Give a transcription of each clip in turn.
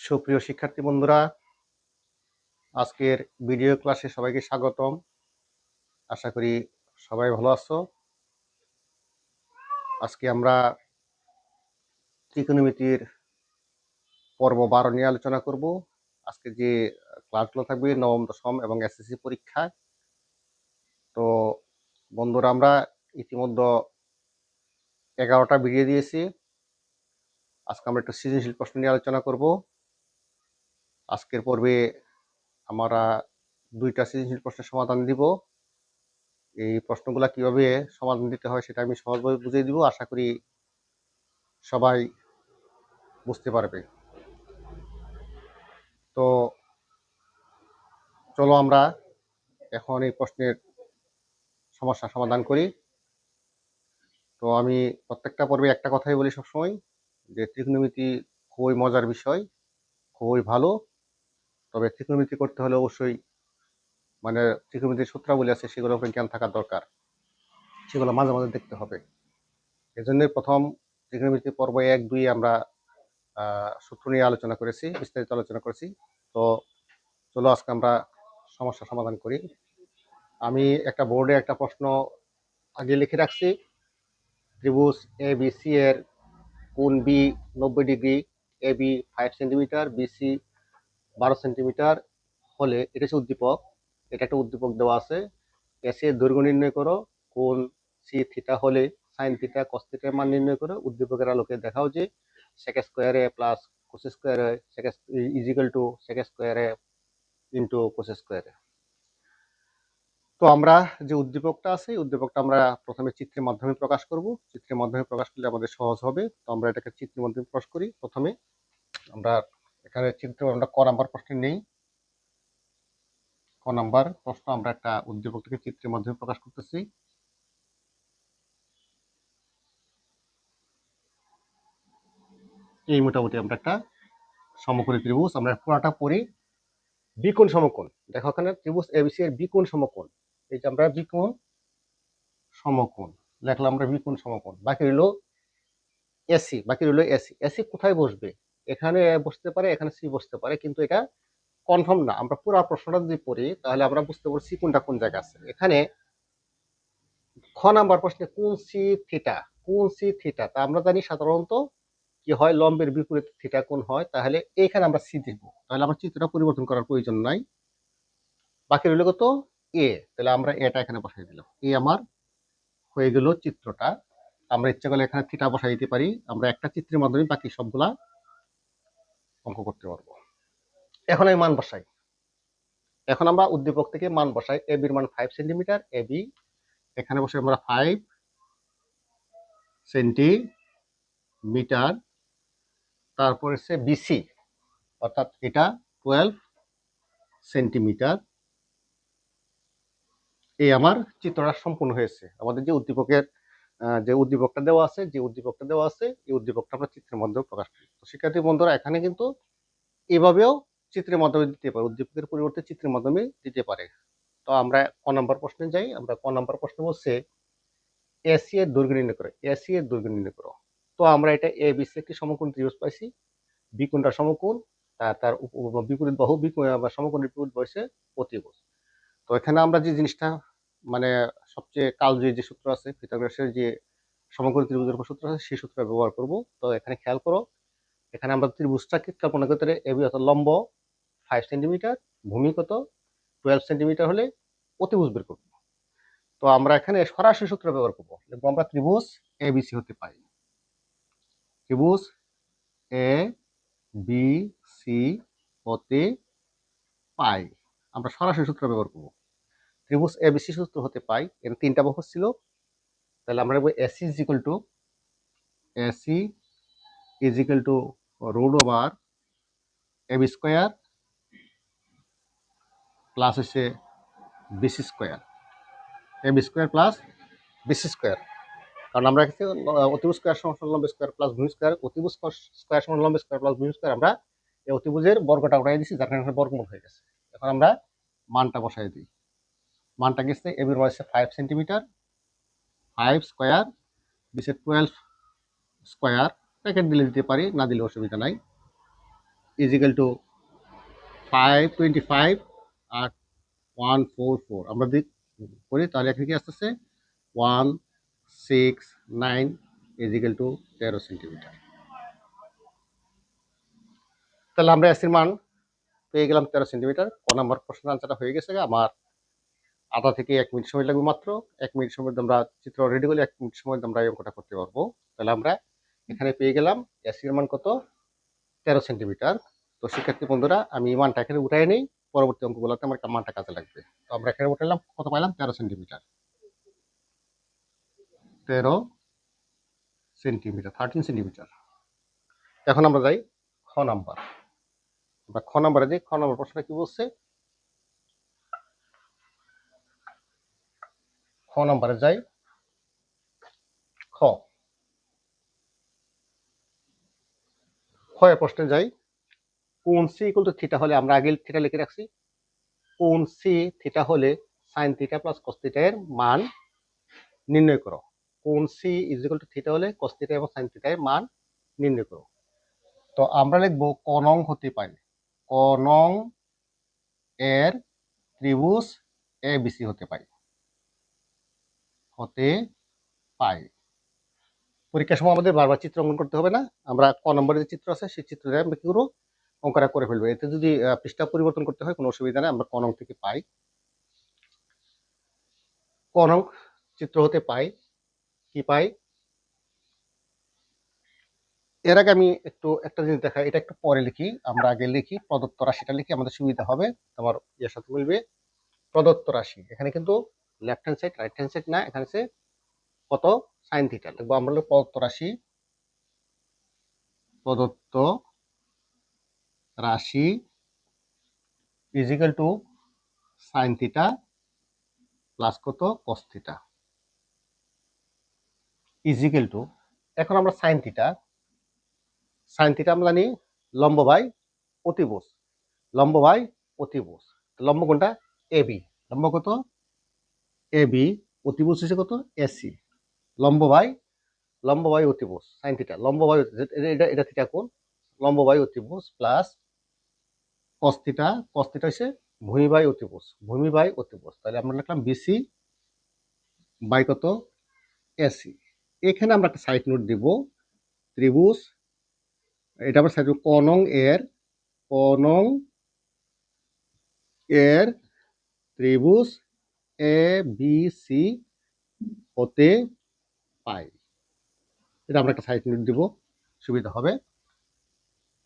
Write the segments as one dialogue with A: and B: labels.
A: সুপ্রিয় শিক্ষার্থী বন্ধুরা, আজকের ভিডিও ক্লাসে সবাইকে স্বাগতম। আশা করি সবাই ভালো আছো। আজকে আমরা ত্রিকোণমিতির পর্ব 12 নিয়ে আলোচনা করব। আজকে যে ক্লাসগুলো থাকবে নবম, দশম এবং এসএসসি পরীক্ষায়। তো বন্ধুরা, আমরা ইতিমধ্যে 11টা ভিডিও দিয়েছি। আজকে আমরা একটু সৃজনশীল প্রশ্ন নিয়ে আলোচনা করব। আজকের পর্বে আমরা 2টা সৃজনশীল প্রশ্নের সমাধান দিব। এই প্রশ্নগুলা কিভাবে সমাধান দিতে হয় সেটা আমি সহজভাবে বুঝিয়ে দিব। আশা করি সবাই বুঝতে পারবে। তো চলো আমরা এখন এই প্রশ্নের সমস্যা সমাধান করি। তো আমি প্রত্যেকটা পর্বে একটা কথাই বলি সবসময়, যে ত্রিকোণমিতি খুবই মজার বিষয়, খুবই ভালো। তবে ত্রিকোণমিতি করতে হলে অবশ্যই ত্রিকোণমিতির সূত্রাবলী আছে, সেগুলোর উপরে জ্ঞান থাকা দরকার, সেগুলো মাঝে মাঝে দেখতে হবে। এজন্যই প্রথম ত্রিকোণমিতি পর্ব 1, 2 আমরা সূত্র নিয়ে আলোচনা করেছি, বিস্তারিত আলোচনা করেছি। তো চলো আজকে আমরা সমস্যা সমাধান করি। আমি একটা বোর্ডে একটা প্রশ্ন আগে লিখে রাখছি। ত্রিভুজ এ বি সি এর কোণ B 90 degree, A B 5 centimetre, BC 12 centimetre হলে, এটা হচ্ছে উদ্দীপক। এটা একটা উদ্দীপক দেওয়া আছে। এসি এর দৈর্ঘ্য নির্ণয় করো, কোণ সি থিটা হলে সাইন থিটা কস থিটার মান নির্ণয় করো। উদ্দীপকের আলোকে দেখাও যে সেক স্কোয়ার এ প্লাস কোস স্কোয়ার এ ইজিক্যাল টু সেক স্কোয়ার এ ইন্টু কোস স্কোয়ার এ। তো আমরা যে উদ্দীপকটা আছে, এই উদ্দীপকটা আমরা প্রথমে চিত্রের মাধ্যমে প্রকাশ করব। চিত্রের মাধ্যমে প্রকাশ করলে আমাদের সহজ হবে। তো আমরা এটাকে চিত্রের মাধ্যমে প্রকাশ করি। প্রথমে আমরা এখানে চিত্র আমরা ক নাম্বার প্রশ্নে নেই। ক নাম্বার প্রশ্ন, আমরা একটা উদ্দীপকটাকে চিত্রের মাধ্যমে প্রকাশ করতেছি। এই মোটামুটি আমরা একটা সমকোণী ত্রিভুজ, আমরা পুরাটা পড়ি। বিকোণ সমকোণ, দেখো এখানে ত্রিভুজ এবিসি এর বিকোণ সমকোণ, এই যে আমরা বিকোণ সমকোণ লেখলাম, আমরা বিকোণ সমকোণ। বাকি রইলো এসি, এসি কোথায় বসবে? এখানে বসতে পারে, এখানে সি বসতে পারে, কিন্তু এটা কনফার্ম না। আমরা পুরো প্রশ্নটা যদি পড়ি তাহলে আমরা বুঝতে পারছি কোনটা কোন জায়গায় আছে। এখানে খ নাম্বার প্রশ্নে কোন সি থিটা, তা আমরা জানি সাধারণত কি হয়, লম্বের বিপরীত থিটা কোণ হয়। তাহলে এখানে আমরা সি দিব, তাহলে আমার চিত্রটা পরিবর্তন করার প্রয়োজন নাই। বাকি রইল কত? এ। তাহলে আমরা এটা এখানে বসাই দিলাম। এই আমার হয়ে গেল চিত্রটা। আমরা ইচ্ছা করলে এখানে থিটা বসাই দিতে পারি। আমরা একটা চিত্রের মাধ্যমে বাকি সবগুলা অঙ্ক করতে পারবো। এখন আমি মান বসাই। এখন আমরা উদ্দীপক থেকে মান বসাই। এ বির মান 5 সেন্টিমিটার, এ বি এখানে বসে আমরা 5 সেন্টিমিটার, তারপর হচ্ছে বিসি অর্থাৎ এটা 12 সেন্টিমিটার। এই আমার চিত্রটা সম্পূর্ণ হয়েছে। আমাদের যে উদ্দীপকটা দেওয়া আছে, এই উদ্দীপকটা আমরা চিত্রের মাধ্যমে প্রকাশ করি। তো শিক্ষার্থী বন্ধুরা, এখানে কিন্তু এভাবেও চিত্রের মাধ্যমে দিতে পারে, উদ্দীপকের পরিবর্তে চিত্রের মাধ্যমে দিতে পারে। তো আমরা ক নাম্বার প্রশ্নে যাই। আমরা ক নাম্বার প্রশ্ন বলছে এসি এর দৈর্ঘ্য নির্ণয় করো। এসি এর দৈর্ঘ্য নির্ণয় করো। তো আমরা এটা এ বি সি একটি সমকোণ ত্রিভুজ পাইছি। বি কোণটা সমকোণ, তার বিপরীত বাহু সমকোণের বিপরীত বাহু হচ্ছে অতিভুজ। তো এখানে আমরা যে জিনিসটা সবচেয়ে কালজয়ী যে সূত্র আছে, পিথাগোরাসের যে সমকোণী ত্রিভুজের উপর সূত্র আছে, সেই সূত্র ব্যবহার করব। তো এখানে খেয়াল করো, এখানে আমরা ত্রিভুজটাকে কল্পনা করতে এবি অর্থাৎ লম্ব 5 সেন্টিমিটার, ভূমি কত 12 সেন্টিমিটার হলে অতিভুজ বের করব। তো আমরা এখানে সরাসরি সূত্র ব্যবহার করবো। আমরা ত্রিভুজ এ বি সি হতে পাই, ত্রিভুজ এ বি সি হতে পাই, আমরা সরাসরি সূত্র ব্যবহার করব। ত্রিভুজ এ বি সি সূত্র হতে পাই, এর 3টা বাহু ছিল। তাহলে আমরা AC is equal to root over A B square plus হচ্ছে BC square, A B square plus BC square. কারণ আমরা অতিভুজ স্কোয়ার সমান লম্ব স্কোয়ার প্লাস ভূমি স্কোয়ার, অতিভুজ স্কোয়ার সমান লম্ব স্কোয়ার প্লাস ভূমি স্কোয়ার, আমরা এই অতিভুজের বর্গটা উঠাই দিচ্ছি, যার কারণে বর্গমূল হয়ে গেছে। এখন আমরা মানটা বসাই দিই। মানটা গেছে এ বির মান হচ্ছে 5 সেন্টিমিটার, 5 স্কোয়ার বিসি 12 স্কোয়ার, প্যাকেট দিলে দিতে পারি, না দিলে অসুবিধা নাই। ইজ ইকুয়াল টু 525 আর 144 আমরা দিক করি, তাহলে এখানে কি আসতেছে 169 ইজ ইকুয়াল টু 13 সেন্টিমিটার। তাহলে আমরা এসির মান পেয়ে গেলাম 13 সেন্টিমিটার। ক নাম্বার প্রশ্নের আনসারটা হয়ে গেছে। আমার আধা থেকে 1 মিনিট সময় লাগবে মাত্র। 1 মিনিট সময় আমরা চিত্র রেডি করলে 1 মিনিট সময় আমরা এই অঙ্কটা করতে পারবো। তাহলে আমরা এখানে পেয়ে গেলাম এসির মান কত, 13 সেন্টিমিটার। তো শিক্ষার্থী বন্ধুরা, আমি এই মানটা এখানে উঠাই নেই, পরবর্তী অঙ্কগুলোতে আমার মানটা কাজে লাগবে। তো আমরা এখানে উঠালাম, কত পাইলাম, 13 সেন্টিমিটার। 13 centimetre, 13 centimetre. এখন আমরা যাই খ নাম্বার। আমরা খ নাম্বারে যাই। খ নাম্বার প্রশ্নটা কি বলছে, খ নাম্বারে যাই। খ খ এর প্রশ্নে যাই। কোণ সি ইকুয়াল টু থিটা হলে, আমরা আগে থিটা লিখে রাখছি, কোণ সি থিটা হলে sine theta plus cos theta এর মান নির্ণয় করো। কোণ C is equal to theta হলে কস থিটা এবং সাইন থিটা এর মান নির্ণয় করো। তো আমরা লিখবো ক নং হতে পাই, ক নং এর ত্রিভুজ এ বিসি হতে পাই, হতে পাই। পরীক্ষার সময় আমাদের বারবার চিত্র অঙ্কন করতে হবে না। আমরা ক নম্বরের যে চিত্র আছে সেই চিত্রে আমরা কি করবো, অঙ্কটা করে ফেলবো। এতে যদি পৃষ্ঠা পরিবর্তন করতে হয় কোনো অসুবিধা নেই, আমরা ক নং থেকে পাই। ক নং চিত্র হতে পাই, কি পাই। এর আগে আমি একটু একটা জিনিস দেখাই, এটা একটু পরে লিখি। আমরা আগে লিখি প্রদত্ত রাশিটা লিখি, আমাদের সুবিধা হবে, তোমার ইয়ের সাথে মিলবে। প্রদত্ত রাশি, এখানে কিন্তু left hand side right hand side না, এখানে আছে কত, সাইন থিটা লিখবো। আমরা লিখবো প্রদত্ত রাশি, প্রদত্ত রাশি is equal to sine theta plus কত, cos theta is equal to. এখন আমরা সাইন থিটা, সাইন থিটা আমরা জানি লম্ব বাই অতিভুজ, লম্ব বাই অতিভুজ। লম্ব কোনটা, এ বি, লম্ব কত, এ বি, অতিভুজ হচ্ছে কত, এসি। লম্ব বাই অতিভুজ সাইন থিটা, লম্ব বাই এটা এটা থিটা কোণ, লম্ব বাই অতিভুজ plus cos theta, cos theta হচ্ছে ভূমি বাই অতিভুজ, ভূমি বাই অতিভুজ। তাহলে আমরা লিখলাম বিসি বাই কত, এসি। এখানে আমরা একটা সাইড নোট দিব, ত্রিভুজ, এটা আমরা সাইড ক নং এর, ক নং এর ত্রিভুজ এ বি সি হতে পাই। এটা আমরা একটা সাইড নোট দিব, সুবিধা হবে।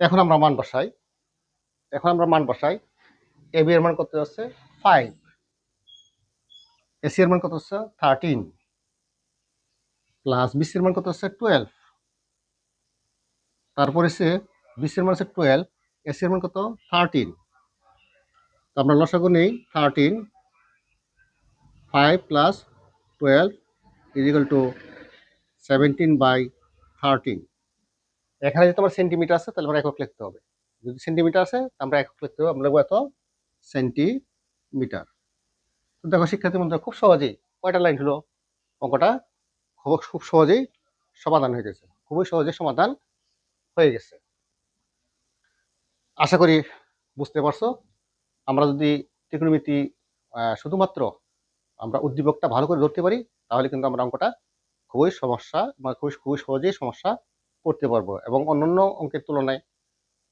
A: এখন আমরা মান বসাই, এ বি এর মান কত আছে 5, এসি এর মান কত হচ্ছে 13, প্লাস বিসি এর মান কত হচ্ছে 12, তারপরে সে বিসি এর মান হচ্ছে 12, এসি এর মান কত 13। তো আমরা লসাগু নেই, 13, 5 প্লাস 12 ইজ ইকুয়াল টু 17/13। এখানে যদি তোমার সেন্টিমিটার আছে তাহলে আমরা একক লিখতে হবে, যদি সেন্টিমিটার আছে আমরা একক লিখতে হবে, আমরা লিখবো এত সেন্টিমিটার। তো দেখো শিক্ষার্থী বন্ধুরা, খুব সহজেই কয়টা লাইন হলো, অঙ্কটা খুব সহজেই সমাধান হয়ে গেছে, খুবই সহজে সমাধান হয়ে গেছে। আশা করি বুঝতে পারছো। আমরা যদি ত্রিকোণমিতি শুধুমাত্র আমরা উদ্দীপকটা ভালো করে ধরতে পারি, তাহলে কিন্তু আমরা অঙ্কটা খুবই সমস্যা বা খুবই সহজেই সমস্যা করতে পারবো, এবং অন্যান্য অঙ্কের তুলনায়,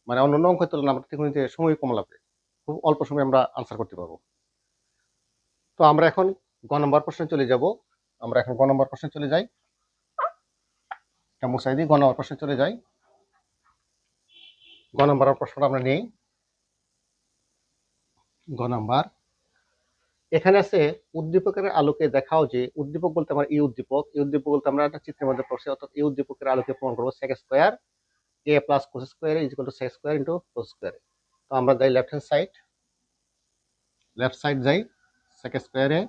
A: মানে অন্যান্য অঙ্কের তুলনায় আমরা ত্রিকোণমিতিতে সময় কম লাগবে, খুব অল্প সময়ে আমরা আনসার করতে পারবো। তো আমরা এখন গ নম্বর প্রশ্নে চলে যাব। আমরা এখন গ নম্বর প্রশ্নে চলে যাই, এটা মুছাই দিই, গ নম্বর প্রশ্নে চলে যাই। গ নম্বর প্রশ্নটা আমরা নেই। গ নাম্বার, এখানে আছে উদ্দীপকের আলোকে দেখাও যে, উদ্দীপক বলতে আমরা এই উদ্দীপক, এই উদ্দীপক বলতে আমরা একটা চিত্রের মধ্যে পড়ছি, অর্থাৎ এই উদ্দীপকের আলোকে প্রমাণ করবো sec square a plus cos square is equal two sec square into cos square. তো আমরা যাই লেফট হ্যান্ড সাইড, যাই sec স্কয়ার a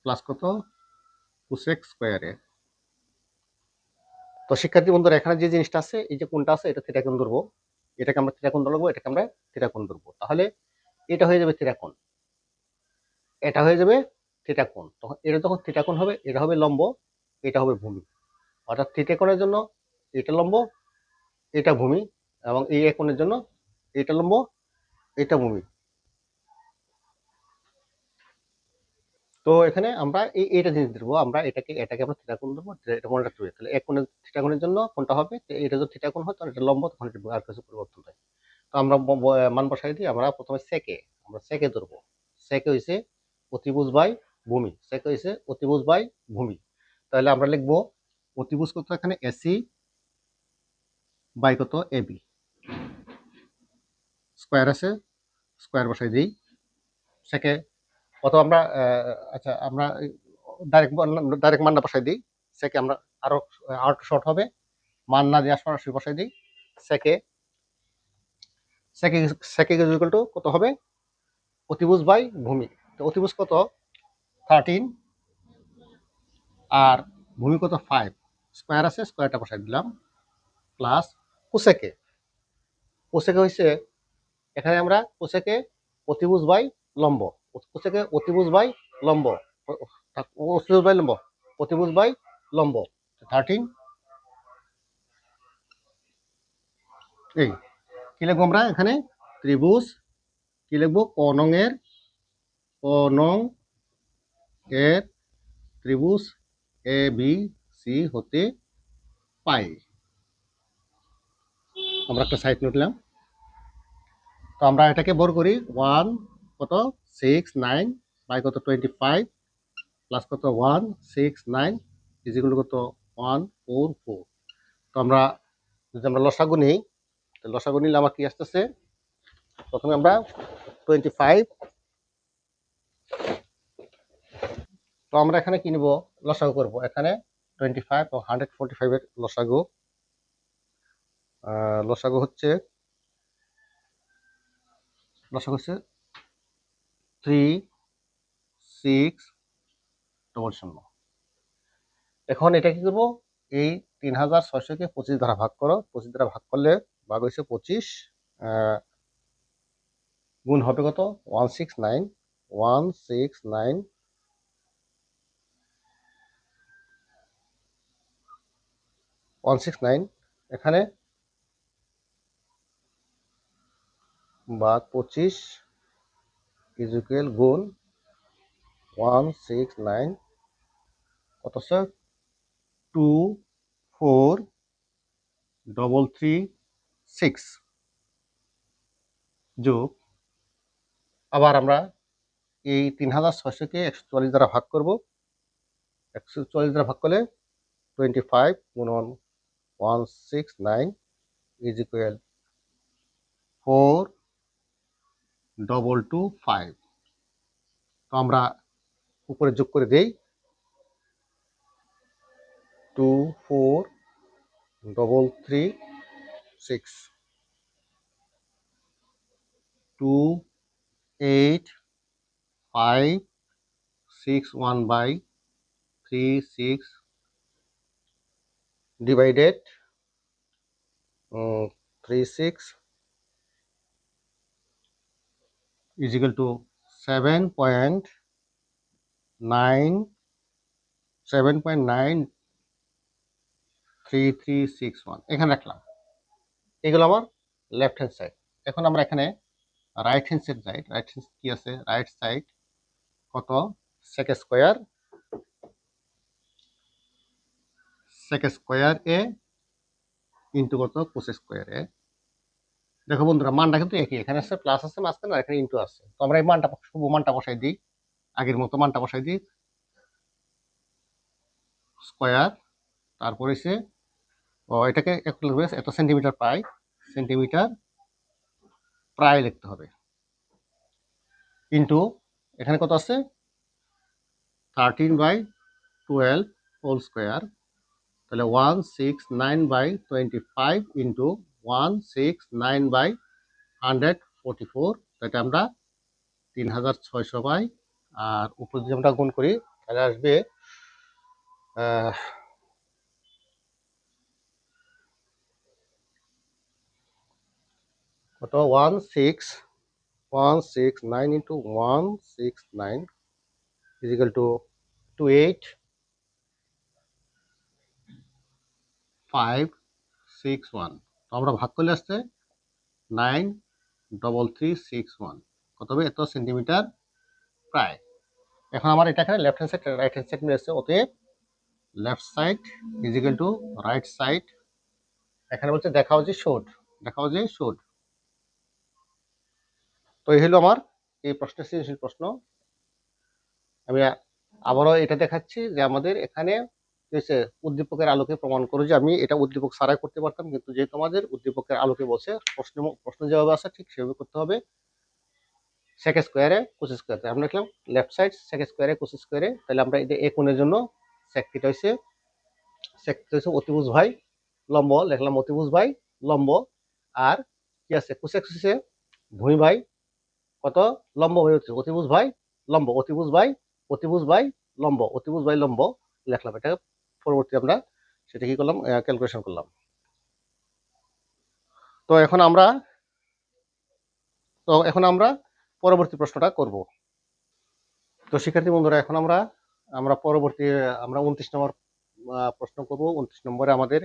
A: প্লাস কত, cosec স্কয়ার a। তো শিক্ষার্থী বন্ধুরা, এখানে যে জিনিসটা আছে, এই যে কোনটা আছে, এটা থিটা কোণ ধরবো, এটাকে আমরা থিটা কোণ ধরবো, এটাকে আমরা থিটা কোণ ধরবো। তাহলে এটা হয়ে যাবে থিটা কোণ, এটা হয়ে যাবে থিটা কোণ। তখন এটা যখন থিটা কোণ হবে, এটা হবে লম্ব, এটা হবে ভূমি। অর্থাৎ থিটা কোণের জন্য এটা লম্ব, এটা ভূমি, এবং এই এক কোণের জন্য এটা লম্ব, এটা ভূমি। তো এখানে আমরা এইটা জিনিস ধরবো, আমরা এটাকে আমরা থিটা কোণ ধরবো, এটা মনে রাখতে হবে। তাহলে এক কোণের থিটা কোণের জন্য কোনটা হবে, এটা যদি থিটা কোণ হয় তখন এটা লম্ব, তখন এটা আর কিছু পরিবর্তন হয়। তো আমরা মান বসাই দিই। আমরা প্রথমে সেকে ধরবো। সেকে হইছে অতিভুজ বাই ভূমি, সেকে হইছে অতিভুজ বাই ভূমি। তাহলে আমরা লিখবো অতিভুজ কত এখানে এসি বাই কত এবি, স্কোয়ার আছে, স্কোয়ার বসাই দিই। সেকে অথবা আমরা আচ্ছা আমরা ডাইরেক্ট মানটা বসাই দিই। সেকে আমরা আরো আরো শর্ট হবে, মান না দিয়ে সরাসরি বসাই দিই। সেকে সেকে সেকে ইকুয়াল টু কত হবে, অতিভুজ বাই ভূমি। তো অতিভুজ কত 13 আর ভূমি কত 5, স্কোয়ার আছে, স্কোয়ারটা বসাই দিলাম, প্লাস কোসেকে। কোসেকে হইছে এখানে আমরা কোসেকে অতিভুজ বাই লম্ব, কোসেকে অতিভুজ বাই লম্ব, অতিভুজ বাই লম্ব, অতিভুজ বাই লম্ব 13। এই কি লিখবো আমরা এখানে, ত্রিভুজ কি লিখবো, ক নং এর ত্রিভুজ এ বি সি হতে পাই। আমরা একটা সাইড নিলাম। তো আমরা এটাকে বর করি, 1 কত 6 9 বাই কত 25 প্লাস কত 1 6 9 ইজ ইকুয়াল কত 144। তো আমরা যদি আমরা লসাগু নিই, লসাগু নিলে আমার কি আসতেছে, প্রথমে আমরা 25, তো আমরা এখানে কি নিব, লসাগু করব এখানে 25 ও 145 এর লসাগু। লসাগু হচ্ছে 3600। এখন এটা কি করবো, এই 3600-কে 25 দ্বারা ভাগ করো, 25 দ্বারা ভাগ করলে ভাগ হয়েছে 25, গুণ হবে কত 169, 169 169 এখানে ভাগ 25 ইজ ইকুয়াল গুণ 169 কত স্যার 24336 যোগ, আবার আমরা এই 3600-কে 144 দ্বারা ভাগ করব, 144 দ্বারা ভাগ করলে 25 গুণ 169 ইজ ইকুয়াল 4225। তো আমরা উপরে যোগ করে দেই, 24336 28,561/36 ডিভাইডেড 36 is equal to 7.93361 এখানে রাখলাম। এগুলো আমার লেফট হ্যান্ড সাইড। এখন আমরা এখানে right hand side right hand কি আছে, রাইট সাইড কত sec স্কয়ার এ ইন্টু কত কোস স্কয়ার এ। দেখো বন্ধুরা মানটা কিন্তু একই, এখানে আছে প্লাস আছে মাঝখানে, আর এখানে ইন্টু আছে। তো আমরা এই মানটা শুভ মানটা বসাই দিই, আগের মতো মানটা বসাই দিই, স্কয়ার, তারপর এসে এটাকে এত সেন্টিমিটার পাই, সেন্টিমিটার প্রায় লিখতে হবে, ইন্টু এখানে কত আছে 13/12 হোল স্কোয়ার, তাহলে 169/25 ইন্টু 169/144, তাহলে আমরা 3600 বাই, আর উপর যদি আমরা গুণ করি তাহলে আসবে কত 169 ইন্টু 169 is equal to 28561। তো আমরা ভাগ করলে আসছে 93361, কত হবে? এত সেন্টিমিটার প্রায়। এখন আমার এটা এখানে left hand side right hand side মিলেছে, অতএব left side is equal two right side. এখানে বলছে দেখাও যে শুড, দেখাও যে শুড। তো এই হলো আমার এই প্রশ্নের সৃজনশীল প্রশ্ন। আমি আবারও এটা দেখাচ্ছি যে আমাদের এখানে উদ্দীপকের আলোকে প্রমাণ করো, যে আমি এটা উদ্দীপক ছাড়াই করতে পারতাম, কিন্তু যেহেতু আমাদের উদ্দীপকের আলোকে বলছে, প্রশ্ন যেভাবে আছে ঠিক সেভাবে করতে হবে। সেক স্কোয়ারে কোস স্কোয়ারে আমরা লিখলাম লেফট সাইড সেক স্কোয়ারে কোস স্কোয়ারে, তাহলে আমরা এটা এ কোণের জন্য সেক থিটা হচ্ছে অতিভুজ ভাই লম্ব, লিখলাম অতিভুজ ভাই লম্ব। আর কি আছে? কোসেক হচ্ছে ভূমি ভাই কত লম্ব হয়ে হচ্ছে অতিভুজ ভাই লম্ব, অতিভুজ ভাই লম্ব, অতিভুজ ভাই লম্ব লিখলাম। এটা পরবর্তী আমরা সেটা কি করলাম, ক্যালকুলেশন করলাম। তো এখন আমরা পরবর্তী প্রশ্নটা করব। তো শিক্ষার্থী বন্ধুরা, এখন আমরা পরবর্তী আমরা 29 নম্বর প্রশ্ন করব। 29 নম্বরে আমাদের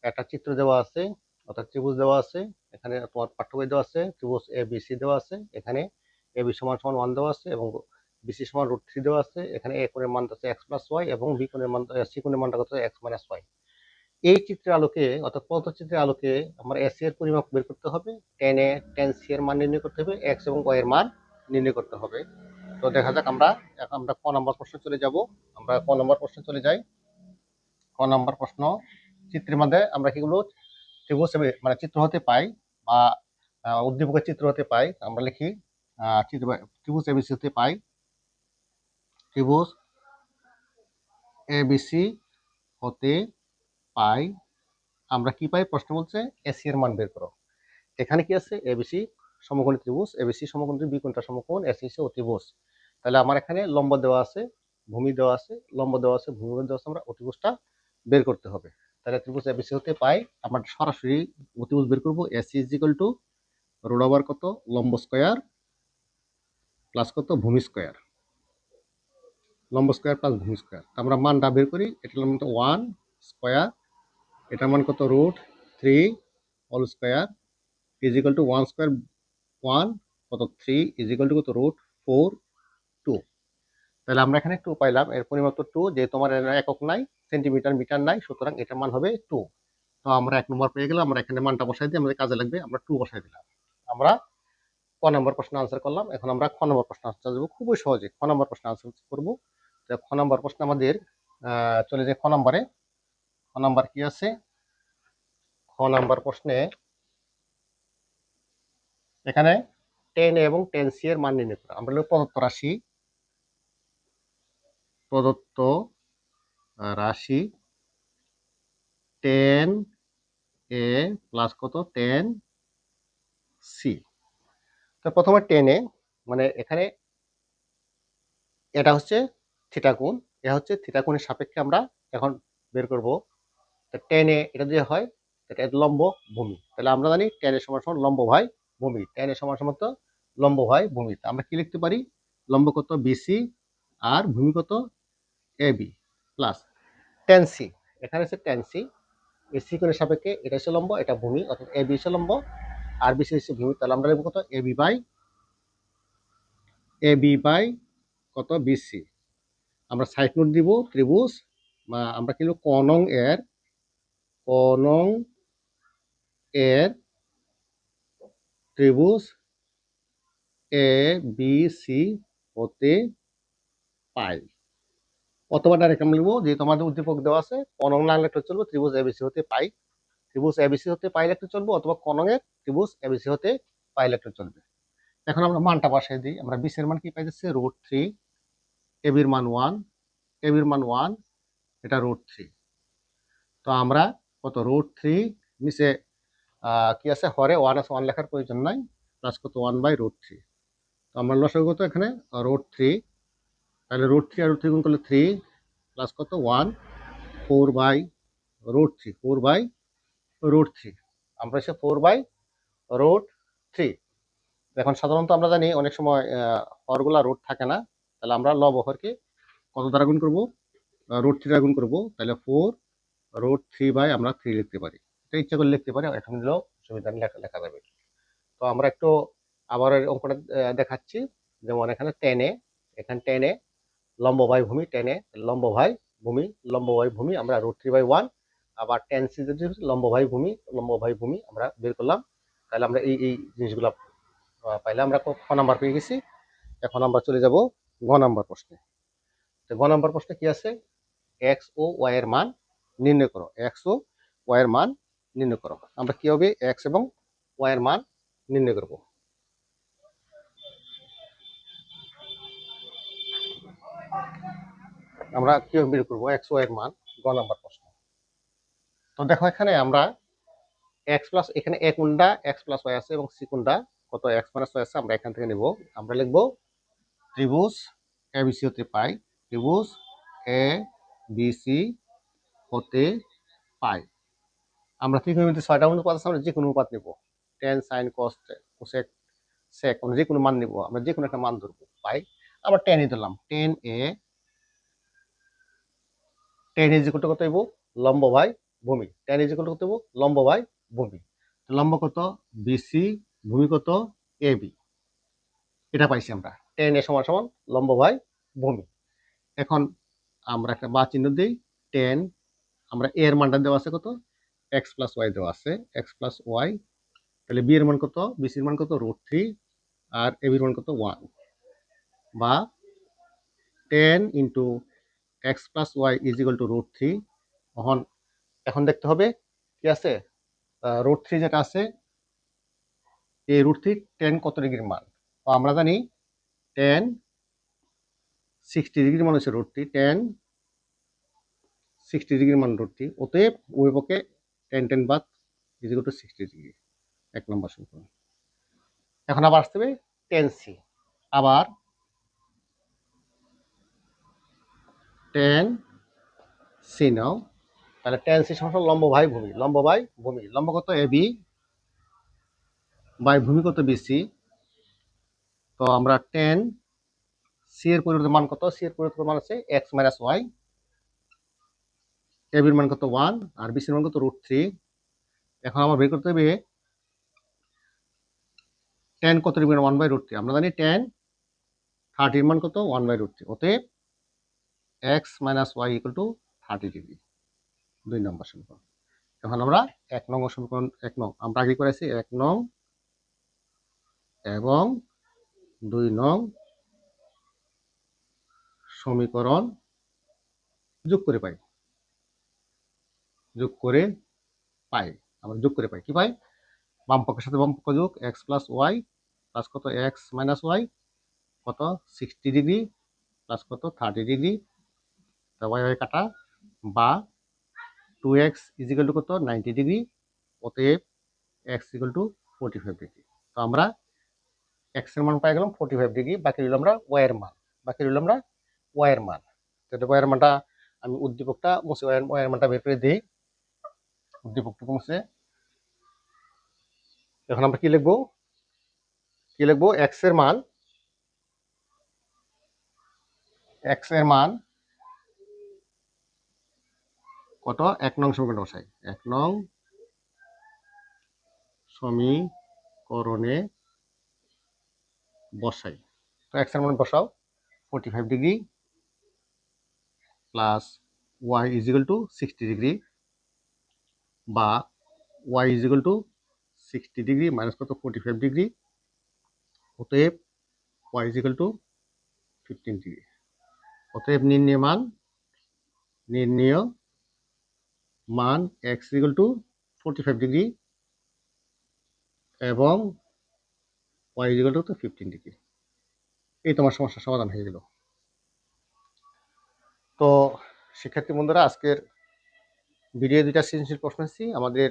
A: একটা চিত্র দেওয়া আছে, অর্থাৎ ত্রিভুজ দেওয়া আছে। এখানে তোমার পাঠ্য বই দেওয়া আছে, ত্রিভুজ এ বি সি দেওয়া আছে। এখানে এ বি সমান সমান 1 দেওয়া আছে এবং বিসি সমান √3 দেওয়া আছে। এখানে এ কোণের মান আছে এক্স প্লাস ওয়াই এবং বি কোণের মান সি কোণের মানটা কত? X minus y. এই চিত্রের আলোকে, অর্থাৎ প্রদত্ত চিত্রের আলোকে আমার এসি এর পরিমাপ বের করতে হবে, টেন সি এর মান নির্ণয় করতে হবে, এক্স এবং ওয়াই এর মান নির্ণয় করতে হবে। তো দেখা যাক আমরা ক নম্বর প্রশ্ন চলে যাব। আমরা ক নম্বর প্রশ্ন চলে যাই। ক নম্বর প্রশ্ন, চিত্রের মধ্যে আমরা কিগুলো ত্রিভুজ মানে চিত্র হতে পাই বা উদ্দীপকের চিত্র হতে পাই। আমরা লিখি ত্রিভুজ এবিসি হতে পাই, ত্রিভুজ এবিসি হতে পাই। আমরা কি পাই? প্রশ্ন বলছে এসি এর মান বের করো। এখানে কি আছে? এবিসি সমকোণী ত্রিভুজ, এবিসি সমকোণ বি কোণটা সমকোণ, এসি হচ্ছে অতিভুজ। তাহলে আমার এখানে লম্ব দেওয়া আছে, ভূমি দেওয়া আছে, লম্ব দেওয়া আছে, ভূমি দেওয়া আছে, আমরা অতিভুজটা বের করতে হবে। তাহলে ত্রিভুজ এবিসি হতে পাই, আমরা সরাসরি অতিভুজ বের করবো। AC is equal to root over কত? লম্ব স্কয়ার প্লাস কত? ভূমি স্কয়ার। লম্ব স্কয়ার প্লাস ভূমি স্কয়ার। আমরা মানটা বের করি। এটার মান 1 স্কয়ার, এটার মান কত? √3 whole square is equal to 1 square 1 কত? 3 ইজ ইকুয়াল টু কত? √4 2। তাহলে আমরা এখানে 2 পাইলাম, এর পরিমাপ তো 2, যেহেতু আমার একক নাই, সেন্টিমিটার মিটার নাই, সুতরাং এটার মান হবে 2। তো আমরা 1 নম্বর পেয়ে গেলাম। আমরা এখানে মানটা বসাই দিই, আমাদের কাজে লাগবে। আমরা 2 বসাই দিলাম। আমরা ক নম্বর প্রশ্ন আনসার করলাম। এখন আমরা খ নম্বর প্রশ্ন আনসার দেবো খুবই সহজে। খ নম্বর প্রশ্ন আনসার করব। খ নম্বর প্রশ্ন আমাদের চলে যায় খ নম্বরে। খ নম্বর কি আছে? খ নম্বর প্রশ্নে এখানে টেন এবং টেন সি এর মান নির্ণয় করা। আমরা প্রদত্ত রাশি টেন এ প্লাস কত? Tan C. তো প্রথমে টেনে, মানে এখানে এটা হচ্ছে থিটা কোণ, এটা হচ্ছে থিটা কোণের সাপেক্ষে আমরা এখন বের করব। টেনে এটা দিয়ে হয়, এটা লম্ব ভূমি। তাহলে আমরা জানি টেন এর সমান সমান লম্ব ভাই ভূমি, টেন এর সমান সমান তো লম্ব ভাই ভূমি। আমরা কি লিখতে পারি? লম্ব কত? বিসি আর ভূমি কত? A B plus ten C. এখানে হচ্ছে টেন সি, এই সি কোণের সাপেক্ষে এটা হচ্ছে লম্ব, এটা ভূমি, অর্থাৎ এ বি হচ্ছে লম্ব আর বিসি হচ্ছে ভূমি। তাহলে আমরা লিখবো কত? এ বি বাই কত? বিসি। আমরা সাইড নোট দিব ত্রিভুজ, বা আমরা কি লিখব? কনং এর ত্রিভুজ এ বি সি হতে পাই। অথবা ডাইরেক্ট আমরা লিখবো, যে তোমাদের উদ্দীপক দেওয়া আছে কনং না লিখলে চলবে, ত্রিভুজ এবিসি হতে পাই। ত্রিভুজ এবিসি হতে পাই লিখতে চলবে, অথবা কনং এর ত্রিভুজ এবিসি হতে পাই লিখতে চলবে। এখন আমরা মানটা বসাই দিই। আমরা বিসির মান কি পাইতেছি? √3, এবির মান 1, এবির মান 1, এটা √3। তো আমরা কত? √3 নিচে কি আছে? হরে 1 আছে, 1 লেখার প্রয়োজন নাই, প্লাস কত? 1/√3। তো আমরা লসাগু কত এখানে? √3। তাহলে √3 আর √3 গুণ করলে 3 প্লাস কত? 1, 4/√3, 4/√3। আমরা হচ্ছে 4/√3। এখন সাধারণত আমরা জানি অনেক সময় হরগুলা রুট থাকে না, তাহলে আমরা লব হরকে কত দ্বারা গুণ করবো? √3 দ্বারা গুণ করবো। তাহলে 4√3 বাই আমরা 3 লিখতে পারি। তো ইচ্ছা করলে লিখতে পারে, এখন দিলেও অসুবিধা নেই, লেখা যাবে। তো আমরা একটু আবার অঙ্কটা দেখাচ্ছি। যেমন এখানে টেনে, এখানে টেনে লম্ব বাই ভূমি, টেনে লম্ব বাই ভূমি, লম্ব বাই ভূমি আমরা √3/1। আবার টেন সি যদি লম্ব বাই ভূমি, লম্ব বাই ভূমি আমরা বের করলাম। তাহলে আমরা এই জিনিসগুলো পাইলে আমরা ক নাম্বার পেয়ে গেছি। এখন আমরা চলে যাব গ নাম্বার প্রশ্নে। তো গ নাম্বার প্রশ্নে কি আছে? এক্স ও ওয়াই এর মান নির্ণয় করো। এক্স ও ওয়াই এর মান নির্ণয় করো। আমরা কিভাবে এক্স এবং ওয়াই এর মান নির্ণয় করব? আমরা কিভাবে বের করবো এক্স ওয়াই এর মান? গ নাম্বার প্রশ্ন। তো দেখো এখানে আমরা এক্স প্লাস, এখানে এ কোনটা এক্স প্লাস ওয়াই আছে এবং সি কোনটা কত এক্স মাইনাস ওয়াই আছে, আমরা এখান থেকে নেব। আমরা লিখব ত্রিভুজ এ বি সি হতে পাই, ত্রিভুজ এ বি সি হতে পাই। আমরা ত্রিকোণমিতির 6টা অনুপাত আছে, আমরা যে কোনো অনুপাত নেব। Tan sine cos cosec sec, আমরা যে কোনো মান নেব, আমরা যে কোনো একটা মান ধরবো পাই। আমরা টেনই ধরলাম, টেন ইজ ইকুয়াল টু কত হইব? লম্ব বাই ভূমি। টেন ইজ ইকুয়াল টু কত হইব? লম্ব বাই ভূমি। লম্ব কত? বিসি, ভূমি কত? A B. এটা পাইছি আমরা, টেন এ সমান সমান লম্ব বাই ভূমি। এখন আমরা একটা বা চিহ্ন দিই, টেন, আমরা এ এর মানটা দেওয়া আছে কত? এক্স প্লাস ওয়াই দেওয়া আছে, এক্স প্লাস ওয়াই। তাহলে বি এর মান কত? বিসির মান কত? √3, আর এ বির মান কত? 1, বা 10 into x plus y is equal to √3। এখন এখন দেখতে হবে কি আছে, √3 যেটা আছে, এই √3 10 কত ডিগ্রির মান? তো আমরা জানি 10 60 ডিগ্রির মান হচ্ছে √3, 10 60 ডিগ্রির মান √3। অতএব উভয়পক্ষে 10 বাদ ইজ ইকুয়াল টু 60 ডিগ্রি, 1 নম্বর সমীকরণ। এখন আবার আসতে হবে 10c, আবার 10c নাও। তাহলে 10c সমান লম্ব বাই ভূমি, লম্ব বাই ভূমি। লম্ব কত? এ বি বাই ভূমি কত? বিসি। তো আমরা 10 সি এর পরিবর্তে মান কত? সি এর পরিবর্তে মান আছে এক্স মাইনাস ওয়াই, এ বির মান কত? 1, আর বিসির মান কত? √3। এখন আমার বের করতে হবে 10 কত ডিগ্রি? 1/√3। আমরা জানি 10 30 মান কত? 1/√3। অতএব x minus y equal to 30 degree, 2 number সমীকরণ। এখন আমরা 1 নং সমীকরণ, 1 নং আমরা আগে করেছি, 1 নং এবং 2 নং সমীকরণ যোগ করে পাই, যোগ করে পাই। আমরা যোগ করে পাই কি পাই? বাম পক্ষের সাথে বাম পক্ষ যোগ, এক্স প্লাস ওয়াই প্লাস কত? এক্স মাইনাস ওয়াই কত? 60 ডিগ্রি প্লাস কত? 30 ডিগ্রি। তা ওয়াই ওয়াই কাটা, বা 2x ইজ ইকুয়াল টু কত? 90 ডিগ্রি। অতএব x ইকুয়াল টু 45 ডিগ্রি। তো আমরা x এর মান পাই গেলাম 45 ডিগ্রি, বাকি রইল আমরা y এর মান, বাকি রইল আমরা y এর মান। তাহলে y এর মানটা আমি উদ্দীপকটা মুছে y এর মানটা বের করে দিই, উদ্দীপকটা মুছে। এখন আমরা কি লিখবো? কি লিখবো? x এর মান, x এর মান কত? 1 নং সমীকরণে বসাই, 1 নং সমীকরণে বসাই। তো x এর মান বসাও 45 degree plus y is equal two 60 degree, বা y is equal two 60 degree minus কত? 45 ডিগ্রি। অতএব y is equal two 15 degree. অতএব নির্ণয় মান x is equal two 45 degree এবং y is equal two 15 degree. এই তোমার সমস্যার সমাধান হয়ে গেল। তো শিক্ষার্থী বন্ধুরা, আজকের ভিডিও 2টা সৃজনশীল প্রশ্ন এসেছি। আমাদের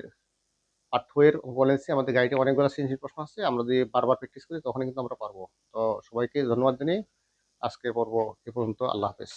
A: পাঠ্য বইয়ের বলেছি, আমাদের গাইডে অনেকগুলো সৃজনশীল প্রশ্ন আছে, আমরা যদি বারবার প্র্যাকটিস করি তখন কিন্তু আমরা পারবো। তো সবাইকে ধন্যবাদ জানিয়ে আজকের পর্ব এ পর্যন্ত। আল্লাহ হাফেজ।